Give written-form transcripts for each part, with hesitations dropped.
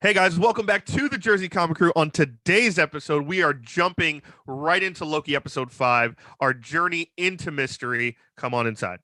Hey guys, welcome back to the Jersey Comic Crew. On today's episode, we are jumping right into Loki episode 5, our journey into mystery. Come on inside.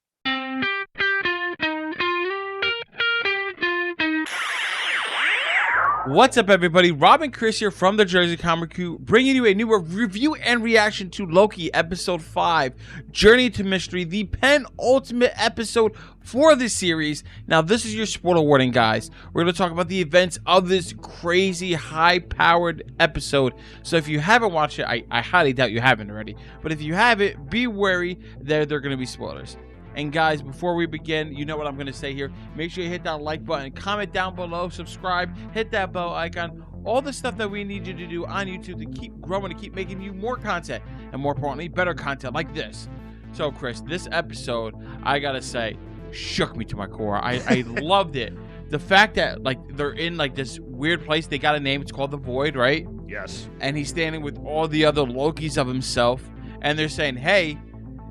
What's up, everybody? Rob and Chris here from the Jersey Comic Crew, bringing you a new review and reaction to Loki Episode 5, Journey to Mystery, the penultimate episode for the series. Now, this is your spoiler warning, guys. We're going to talk about the events of this crazy, high-powered episode. So if you haven't watched it, I highly doubt you haven't already. But if you haven't, be wary that they're going to be spoilers. And guys, before we begin, you know what I'm going to say here. Make sure you hit that like button, comment down below, subscribe, hit that bell icon. All the stuff that we need you to do on YouTube to keep growing, to keep making you more content. And more importantly, better content like this. So, Chris, this episode, I got to say, shook me to my core. I loved it. The fact that, like, they're in, like, this weird place. They got a name. It's called the Void, right? Yes. And he's standing with all the other Lokis of himself. And they're saying, hey,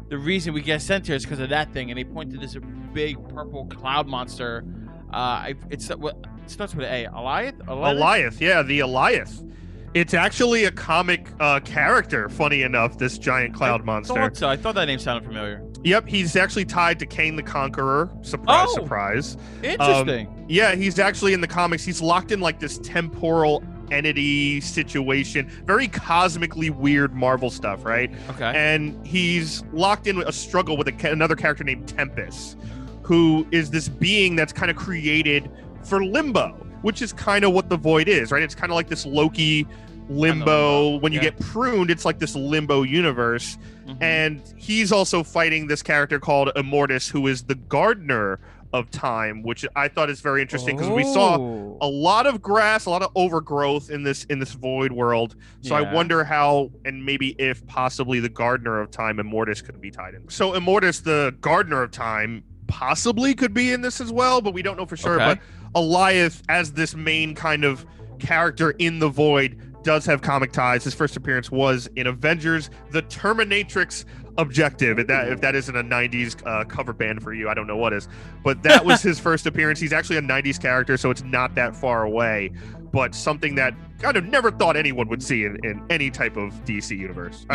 the reason we get sent here is because of that thing, and they point to this big purple cloud monster. It starts with an A. Alioth? Alioth, yeah, the Alioth. It's actually a comic character, funny enough, this giant cloud monster. I thought that name sounded familiar. Yep, he's actually tied to Kane the Conqueror. Surprise, surprise. Interesting. Yeah, he's actually in the comics. He's locked in like this temporal entity situation, very cosmically weird Marvel stuff, right? Okay. And he's locked in a struggle with another character named Tempest, who is this being that's kind of created for limbo, which is kind of what the Void is, right? It's kind of like this Loki limbo. When you get pruned, it's like this limbo universe. Mm-hmm. And he's also fighting this character called Immortus, who is the gardener of time, which I thought is very interesting because we saw a lot of grass, a lot of overgrowth in this Void world. So I wonder how, and maybe if possibly the gardener of time, Immortus, could be tied in. So Immortus, the gardener of time, possibly could be in this as well, but we don't know for sure. Okay. But Alioth, as this main kind of character in the Void, does have comic ties. His first appearance was in Avengers: The Terminatrix Objective. If that isn't a 90s cover band for you, I don't know what is. But that was his first appearance. He's actually a 90s character, so it's not that far away. But something that kind of never thought anyone would see in any type of DC universe.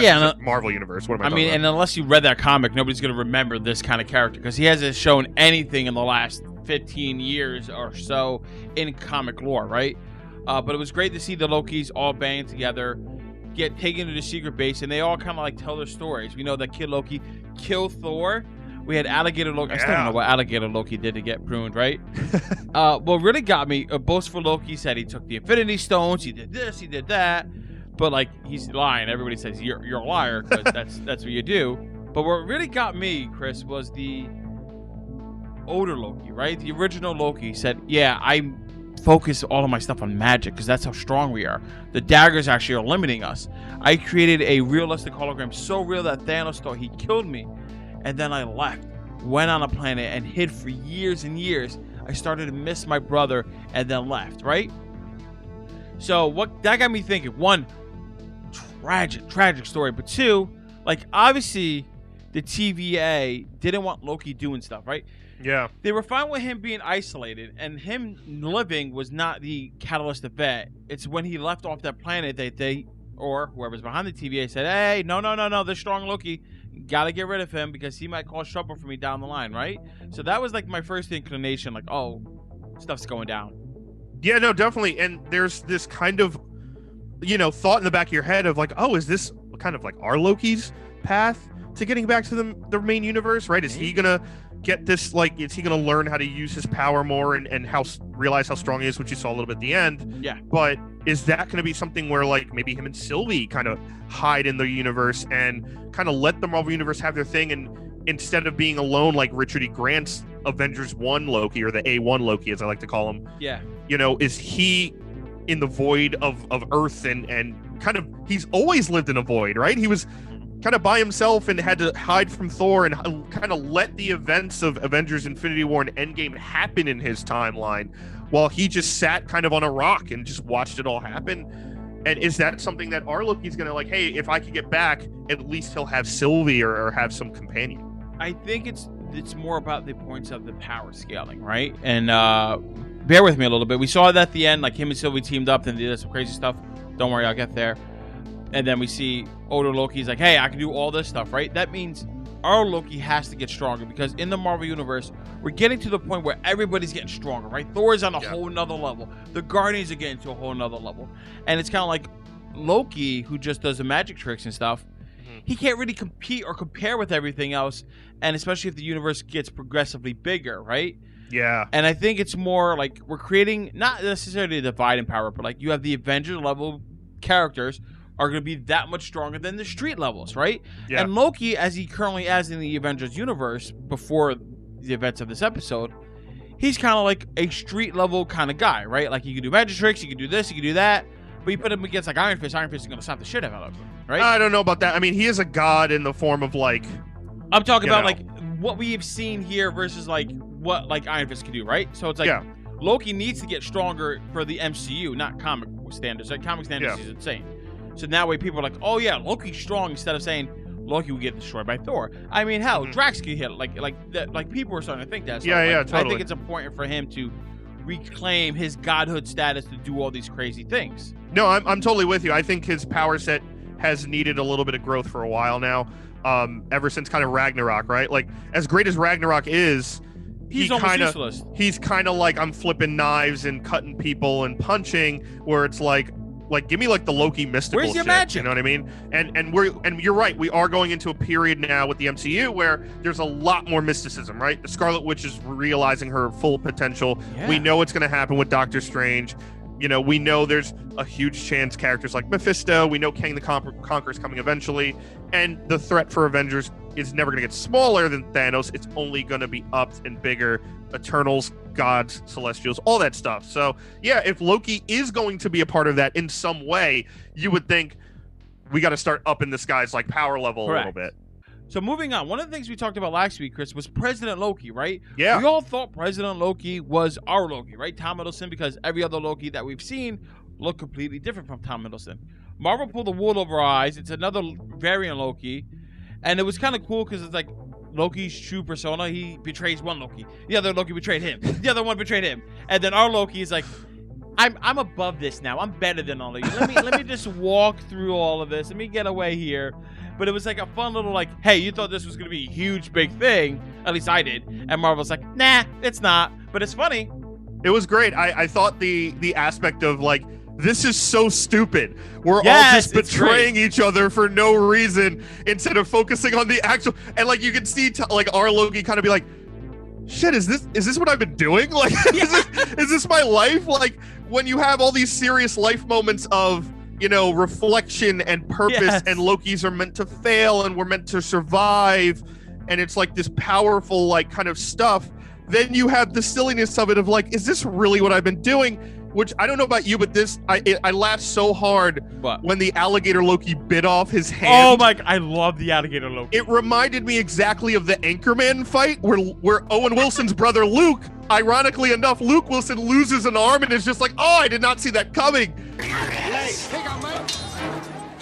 Marvel universe. What am I talking about? And unless you read that comic, nobody's going to remember this kind of character because he hasn't shown anything in the last 15 years or so in comic lore, right? But it was great to see the Lokis all band together, get taken to the secret base, and they all kind of like tell their stories. We know that Kid Loki killed Thor. We had Alligator Loki. I still don't know what Alligator Loki did to get pruned, right? What really got me, Boastful Loki said he took the Infinity Stones, he did this, he did that, but like he's lying. Everybody says you're a liar because that's what you do. But what really got me, Chris, was the older Loki, right? The original Loki said, "Yeah, I focus all of my stuff on magic because that's how strong we are. The daggers actually are limiting us. I created a realistic hologram so real that Thanos thought he killed me, and then I left, went on a planet and hid for years and years. I started to miss my brother and then left," right? So what that got me thinking, one, tragic story, but two, like obviously the TVA didn't want Loki doing stuff, right? Yeah. They were fine with him being isolated, and him living was not the catalyst event. It's when he left off that planet that they, or whoever's behind the TVA, said, hey, no, this strong Loki, gotta get rid of him because he might cause trouble for me down the line, right? So that was like my first inclination, like, oh, stuff's going down. Yeah, no, definitely. And there's this kind of, thought in the back of your head of like, oh, is this kind of like our Loki's path to getting back to the main universe, right? Is he gonna get this, like, is he gonna learn how to use his power more and realize how strong he is, which you saw a little bit at the end? Yeah. But is that gonna be something where like maybe him and Sylvie kind of hide in the universe and kind of let the Marvel universe have their thing, and instead of being alone like Richard E. Grant's Avengers 1 Loki, or the A1 Loki as I like to call him, is he in the void of Earth and kind of, he's always lived in a void, right? He was kind of by himself and had to hide from Thor and kind of let the events of Avengers Infinity War and Endgame happen in his timeline while he just sat kind of on a rock and just watched it all happen. And is that something that our Loki's gonna like, hey, if I could get back, at least he'll have Sylvie or have some companion? I think it's more about the points of the power scaling, right? And bear with me a little bit. We saw that at the end, like him and Sylvie teamed up and they did some crazy stuff. Don't worry, I'll get there. And then we see older Loki's like, hey, I can do all this stuff, right? That means our Loki has to get stronger because in the Marvel Universe, we're getting to the point where everybody's getting stronger, right? Thor's on a whole nother level. The Guardians are getting to a whole nother level. And it's kind of like Loki, who just does the magic tricks and stuff, he can't really compete or compare with everything else. And especially if the universe gets progressively bigger, right? Yeah. And I think it's more like we're creating not necessarily a divide in power, but like you have the Avengers level characters are going to be that much stronger than the street levels, right? Yeah. And Loki, as he currently is in the Avengers universe before the events of this episode, he's kind of like a street level kind of guy, right? Like you can do magic tricks, you can do this, you can do that, but you put him against like Iron Fist is going to slap the shit out of him, right? I don't know about that. I mean, he is a god in the form of like... I'm talking about like what we have seen here versus like what like Iron Fist can do, right? So it's like Loki needs to get stronger for the MCU, not comic standards. Like comic standards, he's insane. So that way people are like, oh yeah, Loki's strong, instead of saying Loki will get destroyed by Thor. I mean, hell, Drax could hit like people are starting to think that. So Totally. I think it's important for him to reclaim his godhood status to do all these crazy things. No, I'm totally with you. I think his power set has needed a little bit of growth for a while now. Ever since kind of Ragnarok, right? Like as great as Ragnarok is, he's almost useless. He's kind of like I'm flipping knives and cutting people and punching, where it's like give me like the Loki mystical Where's your shit, magic? you know what I mean? And you're right, we are going into a period now with the MCU where there's a lot more mysticism, right? The Scarlet Witch is realizing her full potential. Yeah. We know it's going to happen with Doctor Strange. You know, we know there's a huge chance characters like Mephisto, we know Kang the Conqueror's coming eventually, and the threat for Avengers is never going to get smaller than Thanos. It's only going to be upped and bigger. Eternals, gods, Celestials, all that stuff. So, yeah, if Loki is going to be a part of that in some way, you would think we got to start upping this guy's like power level a little bit. So moving on, one of the things we talked about last week, Chris, was President Loki, right? Yeah. We all thought President Loki was our Loki, right? Tom Hiddleston, because every other Loki that we've seen looked completely different from Tom Hiddleston. Marvel pulled the wool over our eyes. It's another variant Loki. And it was kind of cool because it's like Loki's true persona. He betrays one Loki. The other Loki betrayed him. The other one betrayed him. And then our Loki is like, I'm above this now. I'm better than all of you. Let me just walk through all of this. Let me get away here. But it was like a fun little like, hey, you thought this was going to be a huge, big thing. At least I did. And Marvel's like, nah, it's not. But it's funny. It was great. I thought the aspect of like, this is so stupid. We're all just betraying each other for no reason instead of focusing on the actual. And like you can see like our Loki kind of be like, shit, is this what I've been doing? Like, is this my life? Like when you have all these serious life moments of, you know, reflection and purpose, and Lokis are meant to fail and we're meant to survive, and it's like this powerful like kind of stuff. Then you have the silliness of it of like, is this really what I've been doing? Which I don't know about you, but I laughed so hard when the alligator Loki bit off his hand. Oh my! I love the alligator Loki. It reminded me exactly of the Anchorman fight where Owen Wilson's brother Luke, ironically enough, Luke Wilson loses an arm and is just like, oh, I did not see that coming. Hey, take out my...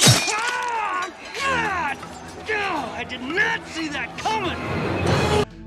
Oh, God! No, I did not see that coming!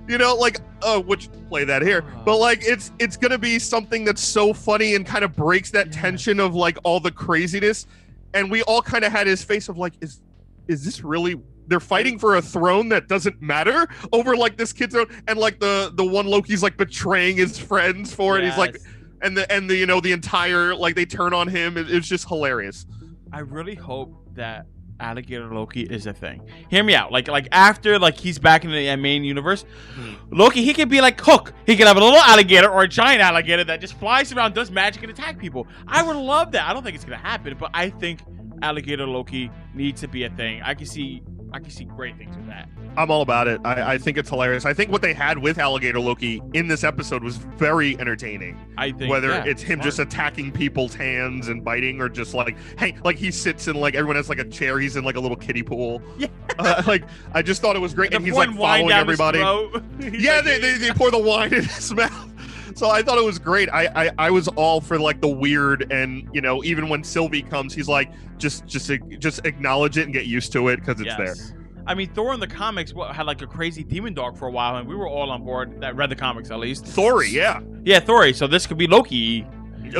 You know, like, which play that here, but like, it's gonna be something that's so funny and kind of breaks that tension of like all the craziness, and we all kind of had his face of like, is this really? They're fighting for a throne that doesn't matter over like this kid's throne, and like the one Loki's like betraying his friends for it. He's like, and the you know the entire like they turn on him. It's just hilarious. I really hope that Alligator Loki is a thing. Hear me out. Like after like he's back in the main universe, Loki, he can be like Hook. He can have a little alligator or a giant alligator that just flies around, does magic, and attack people. I would love that. I don't think it's gonna happen, but I think Alligator Loki needs to be a thing. I can see great things with that. I'm all about it. I think it's hilarious. I think what they had with Alligator Loki in this episode was very entertaining. I think whether it's him just attacking people's hands and biting, or just like, hey, like he sits in like everyone has like a chair. He's in like a little kiddie pool. Yeah. Like I just thought it was great, and he's like following everybody. Yeah, they pour the wine in his mouth. So I thought it was great. I was all for like the weird, and you know, even when Sylvie comes, he's like, just acknowledge it and get used to it because it's there. I mean, Thor in the comics had like a crazy demon dog for a while, and we were all on board that read the comics at least. Thori, yeah. Yeah, Thori. So this could be Loki.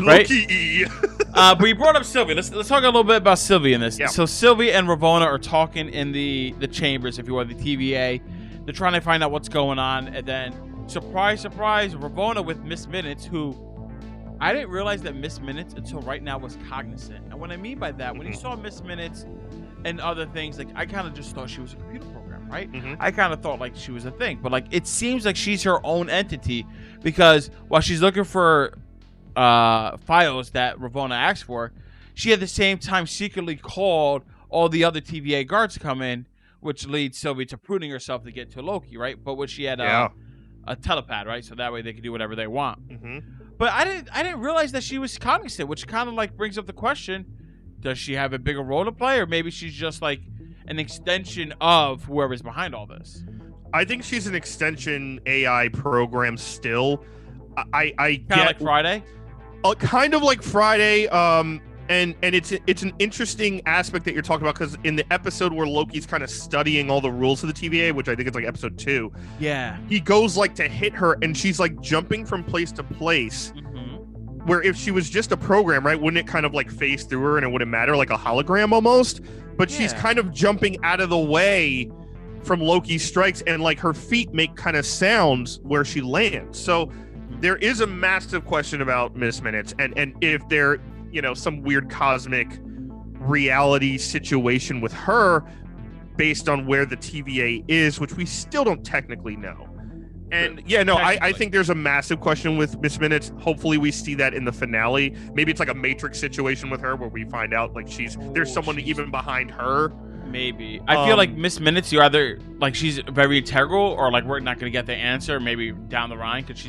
Right? Loki. But we brought up Sylvie. Let's talk a little bit about Sylvie in this. Yeah. So Sylvie and Ravonna are talking in the chambers, if you will, the TVA. They're trying to find out what's going on, and then surprise, surprise, Ravonna with Miss Minutes, who I didn't realize that Miss Minutes until right now was cognizant. And what I mean by that, when you saw Miss Minutes and other things, like I kind of just thought she was a computer program, right? I kind of thought like she was a thing, but like it seems like she's her own entity, because while she's looking for files that Ravonna asked for, she at the same time secretly called all the other TVA guards to come in, which leads Sylvie to pruning herself to get to Loki, right? But when she had a telepad, right? So that way they could do whatever they want. But I didn't realize that she was cognizant, which kind of like brings up the question: does she have a bigger role to play, or maybe she's just like an extension of whoever's behind all this? I think she's an extension AI program still. I Kind get of like Friday. Kind of like Friday. And it's an interesting aspect that you're talking about, because in the episode where Loki's kind of studying all the rules of the TVA, which I think it's like episode 2, he goes like to hit her, and she's like jumping from place to place. Where if she was just a program, right, wouldn't it kind of like phase through her and it wouldn't matter, like a hologram almost? But she's kind of jumping out of the way from Loki's strikes, and like her feet make kind of sounds where she lands. So there is a massive question about Miss Minutes, and if there, you know, some weird cosmic reality situation with her based on where the TVA is, which we still don't technically know. And I think there's a massive question with Miss Minutes. Hopefully we see that in the finale. Maybe it's like a Matrix situation with her where we find out like there's someone even behind her. Maybe. I feel like Miss Minutes, you either like she's very integral, or like we're not going to get the answer maybe down the line, because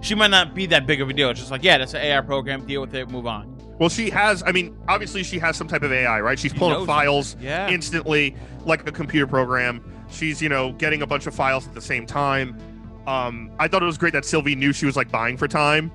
she might not be that big of a deal. It's just like, yeah, that's an AI program, deal with it, move on. Well, she has, I mean, obviously she has some type of AI, right? She's pulling up files instantly, like a computer program. She's, getting a bunch of files at the same time. I thought it was great that Sylvie knew she was like buying for time,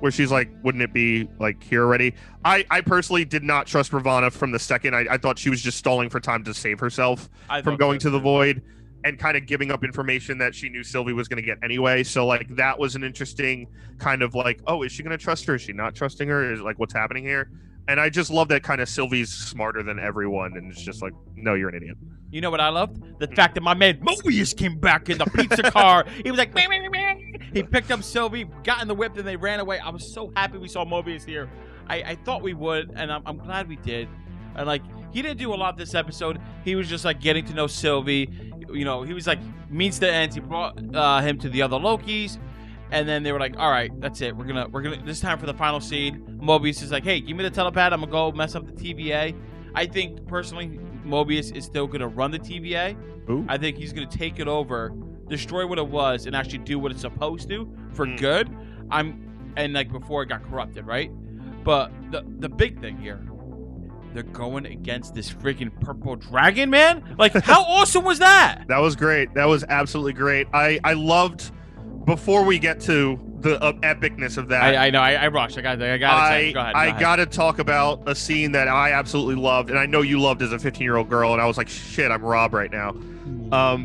where she's like, wouldn't it be like here already? I personally did not trust Ravonna from the second. I thought she was just stalling for time to save herself from going to the void, and kind of giving up information that she knew Sylvie was going to get anyway. So like that was an interesting kind of like, oh, is she going to trust her? Is she not trusting her? Is like what's happening here? And I just love that kind of Sylvie's smarter than everyone, and it's just like, no, you're an idiot. You know what I loved? The fact that my man Mobius came back in the pizza car. He was like, meh, meh, meh. He picked up Sylvie, got in the whip, and they ran away. I was so happy we saw Mobius here. I thought we would, and I'm glad we did. And like, he didn't do a lot this episode. He was just like getting to know Sylvie. He was like means to ends. He brought him to the other Lokis, and then they were like, all right, that's it. We're gonna this time for the final scene. Mobius is like, hey, give me the telepad. I'm gonna go mess up the TVA. I think personally, Mobius is still gonna run the TVA. Ooh. I think he's gonna take it over, destroy what it was, and actually do what it's supposed to for good. And like before it got corrupted, right? But the big thing here, they're going against this freaking purple dragon, man. Like, how awesome was that? That was great. That was absolutely great. I loved, before we get to the epicness of that. I know. I rushed. I got it. Go ahead. I got to talk about a scene that I absolutely loved, and I know you loved as a 15-year-old girl, and I was like, shit, I'm Rob right now.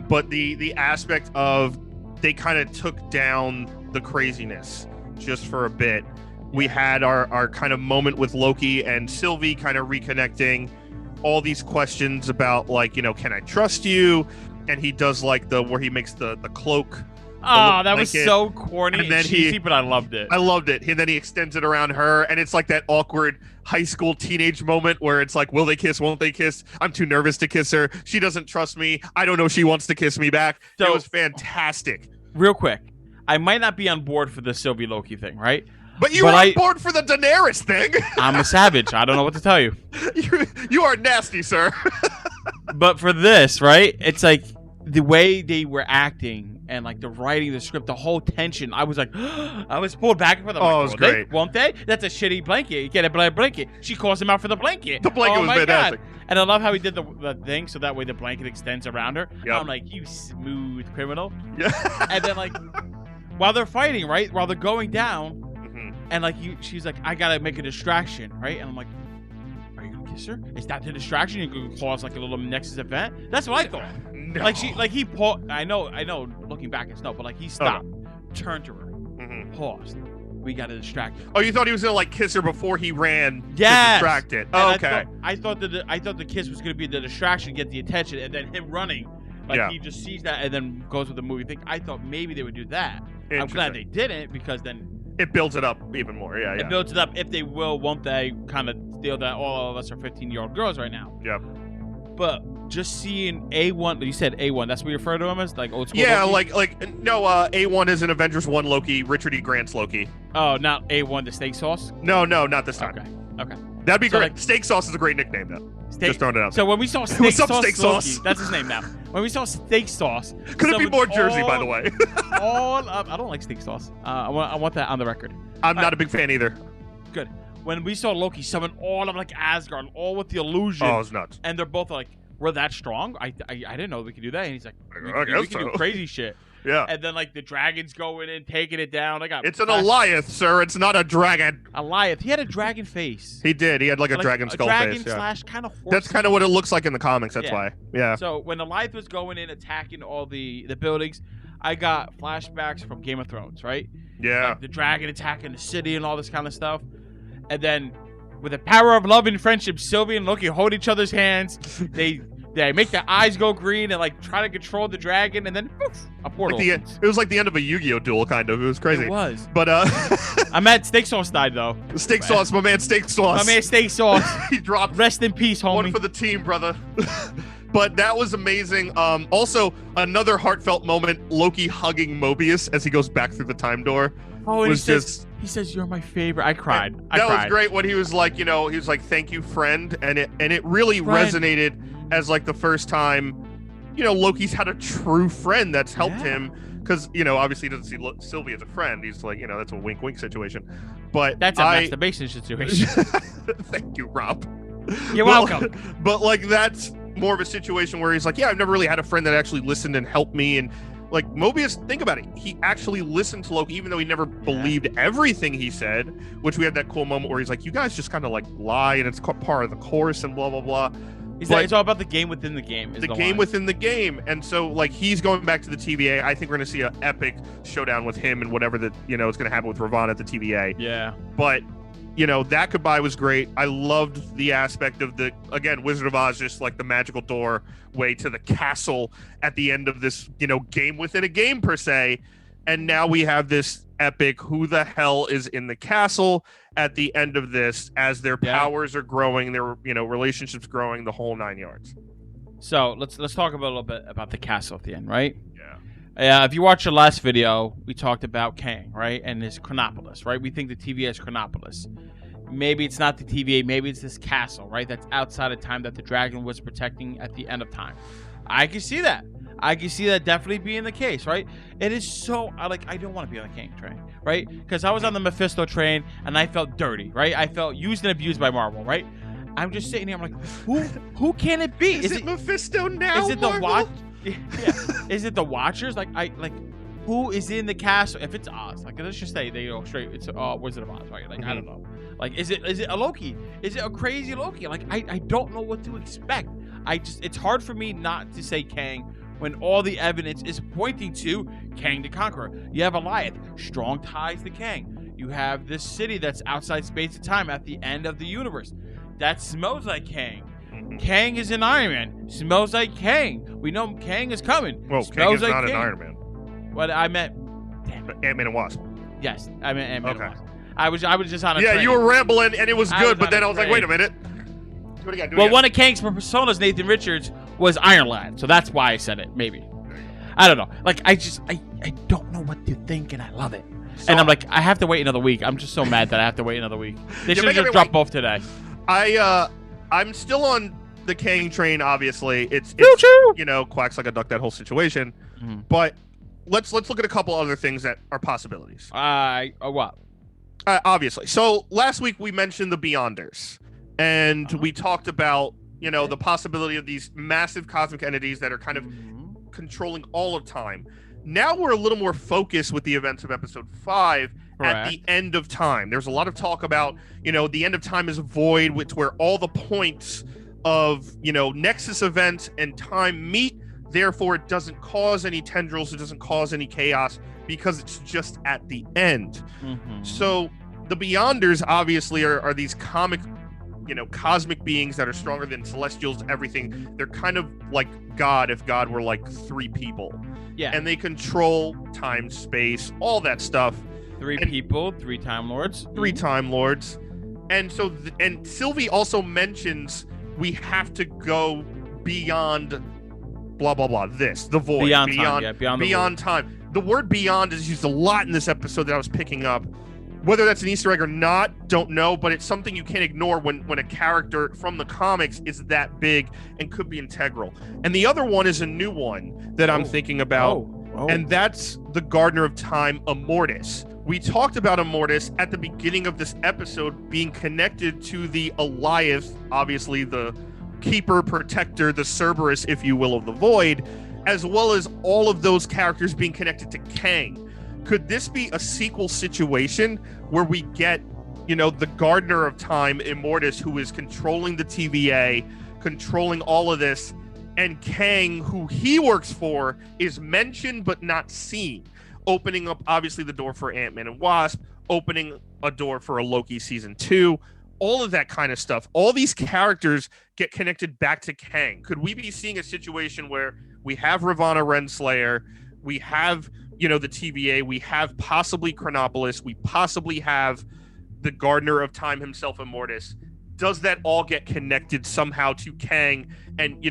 But the aspect of they kind of took down the craziness just for a bit. We had our kind of moment with Loki and Sylvie kind of reconnecting, all these questions about like, can I trust you? And he does like where he makes the cloak. Oh, that was so corny and then cheesy, but I loved it. I loved it. And then he extends it around her, and it's like that awkward high school teenage moment where it's like, will they kiss? Won't they kiss? I'm too nervous to kiss her. She doesn't trust me. I don't know if she wants to kiss me back. So, it was fantastic. Real quick, I might not be on board for the Sylvie Loki thing, right? But you were on board for the Daenerys thing. I'm a savage. I don't know what to tell you. You are nasty, sir. But for this, right? It's like the way they were acting and like the writing, the script, the whole tension. I was like, I was pulled back for the. Oh, it was great. Won't they? That's a shitty blanket. You get a blanket. She calls him out for the blanket. The blanket was fantastic. God. And I love how he did the thing so that way the blanket extends around her. Yep. I'm like, you smooth criminal. Yeah. And then like, while they're fighting, right? While they're going down. And like she's like, I gotta make a distraction, right? And I'm like, are you gonna kiss her? Is that the distraction? You could cause like a little Nexus event. That's what I thought. No. Like he paused. I know. Looking back, it's no, but like he stopped, turned to her, paused. We got to distract her. Oh, you thought he was gonna like kiss her before he ran to Yes. distract it? And Oh, okay. I thought the kiss was gonna be the distraction, get the attention, and then him running. Like he just sees that and then goes with the movie thing. I thought maybe they would do that. I'm glad they didn't, because then it builds it up even more. Yeah, it builds it up. If they will, won't they kind of feel that all of us are 15-year-old girls right now? Yep. But just seeing A1, you said A1. That's what you refer to him as, like old school. Yeah, Loki? no. A1 is an Avengers 1 Loki, Richard E. Grant's Loki. Oh, not A1, the steak sauce. No, not this time. Okay. That'd be So, great. like- Steak sauce is a great nickname, though. Just throwing it out. So when we saw steak What's up, sauce, steak Loki, sauce? that's his name now. When we saw steak sauce, Could it be summoned more Jersey, by the all- way? I don't like steak sauce. I want that on the record. I'm not a big fan either. Good. When we saw Loki summon all of like Asgard, all with the illusion, Oh, it's nuts. and they're both like, "We're that strong? I didn't know we could do that." And he's like, "We I can guess do so." crazy shit." Yeah. And then like the dragons going in, taking it down. I got It's an Alioth, sir. It's not a dragon. Alioth. He had a dragon face. He did. He had like a dragon skull dragon face. Yeah. slash kind of horse. That's kind of what it looks like in the comics. That's Yeah. why. Yeah. So when Alioth was going in, attacking all the buildings, I got flashbacks from Game of Thrones, right? Yeah. Like the dragon attacking the city and all this kind of stuff. And then with the power of love and friendship, Sylvie and Loki hold each other's hands. They make their eyes go green and like try to control the dragon, and then poof, a portal. It was like the end of a Yu-Gi-Oh duel, kind of. It was crazy. It was. But I'm at steak sauce died though. steak sauce, my man, steak sauce. My man steak sauce. He dropped Rest in peace, homie. one for the team, brother. But that was amazing. Also, another heartfelt moment: Loki hugging Mobius as he goes back through the time door. Oh, and was he says you're my favorite. I cried. That was great when he was like, he was like, "Thank you, friend," and it really resonated as like the first time, Loki's had a true friend that's helped him, because obviously he doesn't see Sylvie as a friend. He's like, that's a wink situation. But that's a masturbation situation. Thank you, Rob. You're welcome. But like that's more of a situation where he's like, yeah, I've never really had a friend that actually listened and helped me. And like Mobius, think about it. He actually listened to Loki, even though he never believed everything he said, which we had that cool moment where he's like, you guys just kind of like lie and it's part of the course and blah, blah, blah. It's all about the game within the game. The game within the game. And so like he's going back to the TVA. I think we're going to see an epic showdown with him and whatever that, is going to happen with Ravonna at the TVA. Yeah. But that goodbye was great. I loved the aspect of Wizard of Oz, just like the magical doorway to the castle at the end of this, game within a game per se. And now we have this epic, who the hell is in the castle at the end of this, as their powers are growing, their, relationships growing, the whole 9 yards. So let's talk a little bit about the castle at the end, right? Yeah. If you watch the last video, we talked about Kang, right? And his Chronopolis, right? We think the TVA is Chronopolis. Maybe it's not the TVA. Maybe it's this castle, right? That's outside of time that the dragon was protecting at the end of time. I can see that. I can see that definitely being the case, right? It is so, I don't want to be on the Kang train, right? Because I was on the Mephisto train and I felt dirty, right? I felt used and abused by Marvel, right? I'm just sitting here, I'm like, who can it be? Is it Mephisto now? Is it Marvel? the Watch? Yeah. Is it the Watchers? Who is in the castle? If it's Oz, let's just say they go straight. It's Wizard of Oz, right? I don't know. Is it a Loki? Is it a crazy Loki? I don't know what to expect. It's hard for me not to say Kang when all the evidence is pointing to Kang the Conqueror. You have Alioth, strong ties to Kang. You have this city that's outside space and time at the end of the universe. That smells like Kang. Kang is an Iron Man. Smells like Kang. We know Kang is coming. Well, Kang is not an Iron Man. What I meant, Ant-Man and Wasp. Yes, I meant Ant-Man. Okay. I was just on a Yeah, train. you were rambling and it was good, but then I was like, train. wait a minute. Do it again. One of Kang's personas, Nathan Richards, was Iron Lad, so that's why I said it. Maybe. I don't know. I don't know what to think, and I love it. So, and I'm like, I have to wait another week. I'm just so mad that I have to wait another week. They should have just dropped both today. I'm still on the Kang train. Obviously, it's quacks like a duck, that whole situation. Mm-hmm. But let's look at a couple other things that are possibilities. What? Obviously. So last week we mentioned the Beyonders, and we talked about the possibility of these massive cosmic entities that are kind of controlling all of time. Now we're a little more focused with the events of episode 5 at Correct. the end of time. There's a lot of talk about, the end of time is a void, which where all the points of, Nexus events and time meet. Therefore, it doesn't cause any tendrils. It doesn't cause any chaos because it's just at the end. Mm-hmm. So the Beyonders obviously are these cosmic beings that are stronger than Celestials, everything. They're kind of like God if God were like 3 people. Yeah. And they control time, space, all that stuff. 3 people, 3 Time Lords. 3 Time Lords. And so, and Sylvie also mentions we have to go beyond blah, blah, blah, the void. Beyond time. The word beyond is used a lot in this episode that I was picking up. Whether that's an Easter egg or not, don't know, but it's something you can't ignore when a character from the comics is that big and could be integral. And the other one is a new one that I'm thinking about, and that's the Gardener of Time, Immortus. We talked about Immortus at the beginning of this episode being connected to the Alioth, obviously the keeper, protector, the Cerberus, if you will, of the void, as well as all of those characters being connected to Kang. Could this be a sequel situation where we get, the Gardener of Time, Immortus, who is controlling the TVA, controlling all of this, and Kang, who he works for, is mentioned but not seen, opening up, obviously, the door for Ant-Man and Wasp, opening a door for a Loki season 2, all of that kind of stuff. All these characters get connected back to Kang. Could we be seeing a situation where we have Ravonna Renslayer, we have the TVA, we have possibly Chronopolis, we possibly have the Gardener of Time himself, Immortus. Does that all get connected somehow to Kang? And,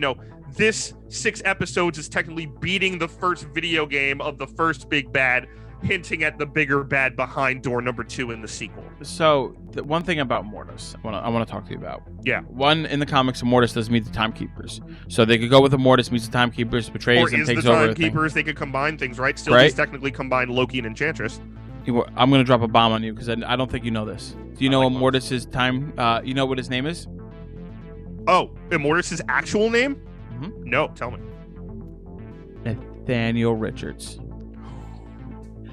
this 6 episodes is technically beating the first video game of the first big bad, hinting at the bigger bad behind door number 2 in the sequel. So, the one thing about Immortus I want to talk to you about. Yeah. One, in the comics, Immortus does meet the Timekeepers. So they could go with Immortus meets the Timekeepers, betrays them, takes over. Or is the Timekeepers, they could combine things, right? Sylvie's technically combined Loki and Enchantress. I'm going to drop a bomb on you because I don't think you know this. Do you know Immortus's time? You know what his name is? Oh, Immortus's actual name? Mm-hmm. No, tell me. Nathaniel Richards.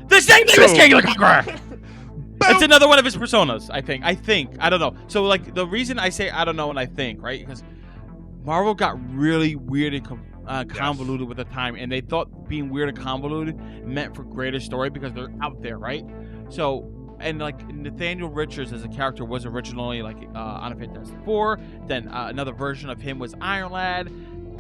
The same name as King of the Conqueror! It's another one of his personas, I think. I don't know. So, like, the reason I say I don't know and I think, right? Because Marvel got really weird and convoluted with the time, and they thought being weird and convoluted meant for greater story because they're out there, right? So, and like Nathaniel Richards as a character was originally like on a Fantastic Four. Then another version of him was Iron Lad,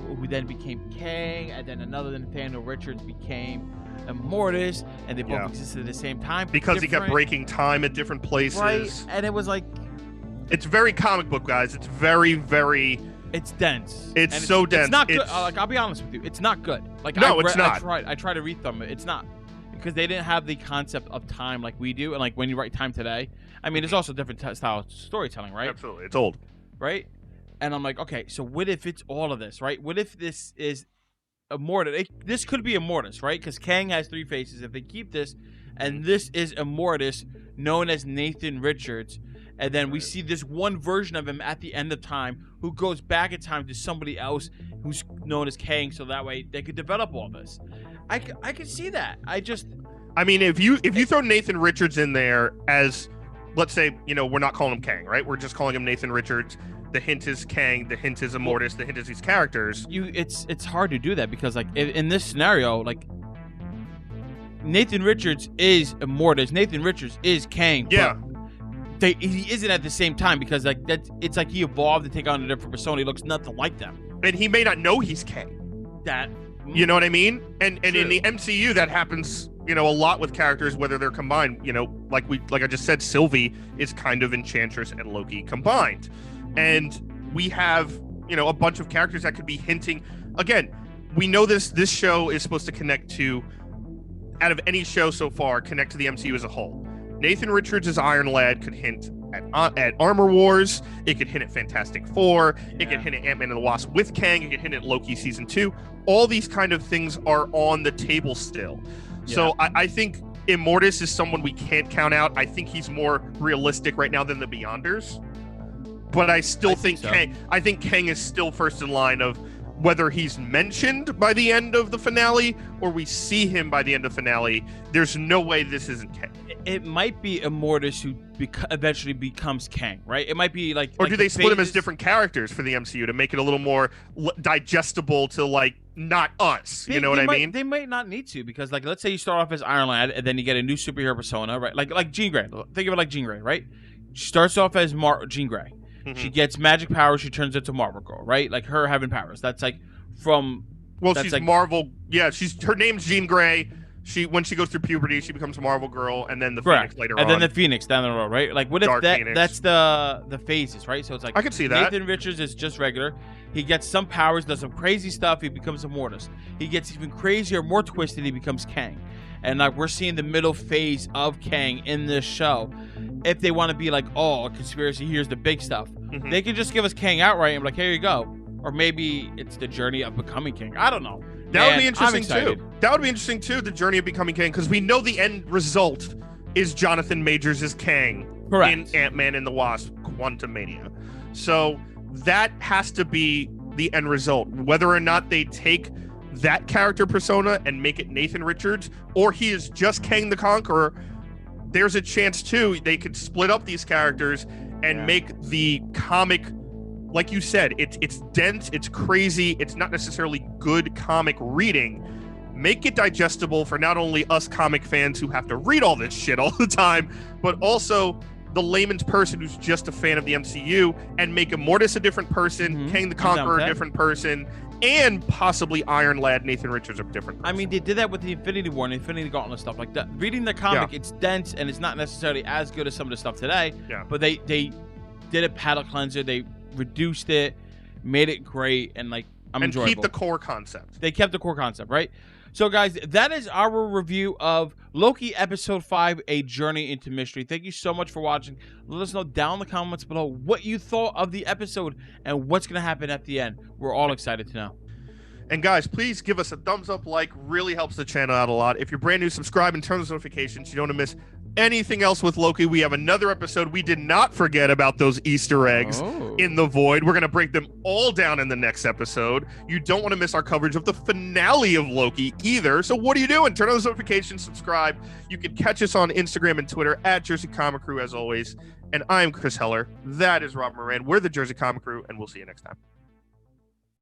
who then became Kang, and then another Nathaniel Richards became Immortus, and they both existed at the same time because he kept breaking time at different places, right? And it was like, it's very comic book, guys. It's very, very. It's dense. It's so dense. It's not good. Like, I'll be honest with you, it's not good. Like, no, it's not. I try to read them. It's not, because they didn't have the concept of time like we do, and like when you write time today, I mean, it's also different style of storytelling, right? Absolutely, it's old, right? And I'm like, okay, so what if it's all of this, right? What if this is Immortus? This could be Immortus, right? Because Kang has 3 faces. If they keep this, and this is Immortus, known as Nathan Richards, and then we see this one version of him at the end of time who goes back in time to somebody else who's known as Kang, so that way they could develop all this. I can see that. I mean, if you throw Nathan Richards in there as, let's say, we're not calling him Kang, right? We're just calling him Nathan Richards. The hint is Kang, the hint is Immortus, the hint is these characters. It's hard to do that because, like, in this scenario, like, Nathan Richards is Immortus, Nathan Richards is Kang. Yeah. But he isn't at the same time because, like, it's like he evolved to take on a different persona. He looks nothing like them. And he may not know he's Kang. You know what I mean? And in the MCU, that happens, a lot with characters, whether they're combined. Like I just said, Sylvie is kind of Enchantress and Loki combined. And we have, a bunch of characters that could be hinting. Again, we know this show is supposed to connect to, out of any show so far, connect to the MCU as a whole. Nathan Richards as Iron Lad could hint at Armor Wars. It could hint at Fantastic Four. It could hint at Ant-Man and the Wasp with Kang. It could hint at Loki season 2. All these kind of things are on the table still. Yeah. So I think Immortus is someone we can't count out. I think he's more realistic right now than the Beyonders. But I still think Kang. I think Kang is still first in line of whether he's mentioned by the end of the finale or we see him by the end of the finale, there's no way this isn't Kang. It might be Immortus who eventually becomes Kang, right? It might be like... Or do they split him as different characters for the MCU to make it a little more digestible to, like, not us? You know what I mean? They might not need to, because, like, let's say you start off as Iron Lad and then you get a new superhero persona, right? Like Jean Grey. Think of it like Jean Grey, right? She starts off as Jean Grey. She gets magic powers. She turns into Marvel Girl, right? Like her having powers. That's like from... Well, she's like, Marvel. Yeah, her name's Jean Grey. When she goes through puberty, she becomes a Marvel Girl, and then the Phoenix later on. And then the Phoenix down the road, right? Like, what if that's the phases, right? So it's like... I can see that. Nathan Richards is just regular. He gets some powers, does some crazy stuff. He becomes Immortus. He gets even crazier, more twisted. He becomes Kang. And like we're seeing the middle phase of Kang in this show. If they want to be like, oh, a conspiracy, here's the big stuff. They can just give us Kang outright and be like, here you go. Or maybe it's the journey of becoming King. I don't know. That would be interesting too. That would be interesting too, the journey of becoming King, because we know the end result is Jonathan Majors is Kang in Ant-Man and the Wasp: Quantumania. So that has to be the end result. Whether or not they take that character persona and make it Nathan Richards, or he is just Kang the Conqueror, there's a chance too they could split up these characters and make the comic, like you said, it's dense, it's crazy, it's not necessarily good comic reading. Make it digestible for not only us comic fans who have to read all this shit all the time, but also the layman's person who's just a fan of the MCU, and make Immortus a different person, Kang the Conqueror a different person, and possibly Iron Lad, Nathan Richards a different person. I mean, they did that with the Infinity War and Infinity Gauntlet stuff like that. Reading the comic, it's dense and it's not necessarily as good as some of the stuff today. Yeah. But they did a palate cleanser. They reduced it, made it great, and like enjoyable. Keep the core concept. They kept the core concept, right? So, guys, that is our review of Loki Episode 5, A Journey into Mystery. Thank you so much for watching. Let us know down in the comments below what you thought of the episode and what's going to happen at the end. We're all excited to know. And guys, please give us a thumbs up, really helps the channel out a lot. If you're brand new, subscribe and turn those notifications. You don't want to miss anything else with Loki. We have another episode. We did not forget about those Easter eggs in the void. We're going to break them all down in the next episode. You don't want to miss our coverage of the finale of Loki either. So what are you doing? Turn on those notifications, subscribe. You can catch us on Instagram and Twitter at Jersey Comic Crew as always. And I'm Chris Heller. That is Rob Moran. We're the Jersey Comic Crew, and we'll see you next time.